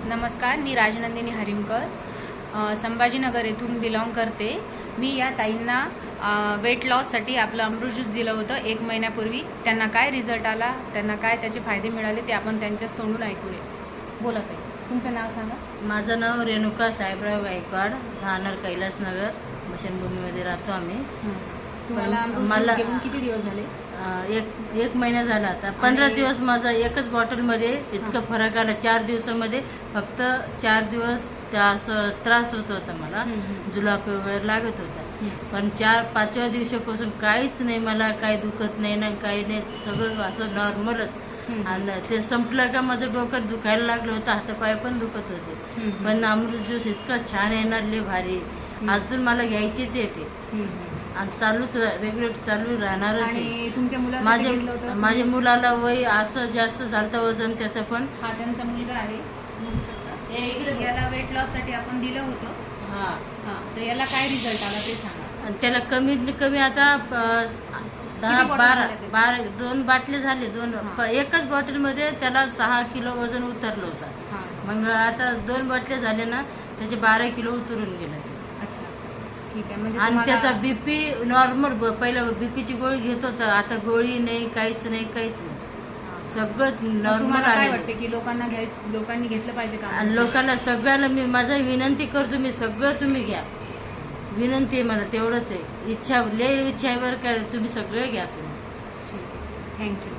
नमस्कार, मी राजनंदिनी हरिमकर संभाजीनगर येथून बिलॉंग करते। मी या ताईंना वेट लॉससाठी आपलं अमृत ज्यूस दिलं होतं 1 महिन्यापूर्वी। त्यांना काय रिझल्ट आला, त्यांना काय त्याचे फायदे मिळाले ते आपण त्यांच्याच तोंडून ऐकूया। बोला ताई, तुमचं नाव सांगा। माझं नाव रेणुका साहेबराव गायकवाड, राहणार कैलासनगर, मशनभूमीमध्ये राहतो आम्ही। तुम्हाला मला घेऊन किती दिवस झाले? एक महिना झाला आता। 15 दिवस माझा एकच बॉटलमध्ये इतका फरक आला। 4 दिवसामध्ये फक्त 4 दिवस असं त्रास होत होता, मला जुलाब वगैरे लागत होता। पण 4-5व्या दिवसापासून काहीच नाही, मला काही दुखत नाही ना काही नाही, सगळं असं नॉर्मलच। आणि ते संपलं का माझं डोकं दुखायला लागलं होतं, हातापाय पण दुखत होते। पण अमृत ज्यूस इतका छान येणार, लय भारी, अजून मला घ्यायचीच येते आणि चालूच रेग्युलर चालू राहणारच आहे। तुमच्या मुलाला माझ्या मुलाला वय असं जास्त झालं, वजन त्याचं पण। हा, त्यांचा मुलगा आहे, याला वेट लॉससाठी आपण दिलं होतं। तर याला काय रिझल्ट आला ते सांगा। आणि त्याला कमीत कमी आता 10-12 2 बाटले झाले। एकच बॉटलमध्ये त्याला 6 किलो वजन उतरलं होतं। मग आता 2 बाटले झाले ना, त्याचे 12 किलो उतरून गेलं ते। ठीक आहे, म्हणजे आणि त्याचा बीपी नॉर्मल, पहिलं बीपीची गोळी घेत होता, आता गोळी नाही, काहीच नाही, सगळं नॉर्मल काय आहे। वाटते की लोकांनी घेतलं पाहिजे का? आणि लोकांना सगळ्याला मी माझा विनंती करतो, मी सगळं तुम्ही घ्या, विनंती आहे मला, तेवढंच आहे। लय इच्छा आहे बरं का, तुम्ही सगळे घ्या तुम्ही। ठीक आहे, थँक्यू।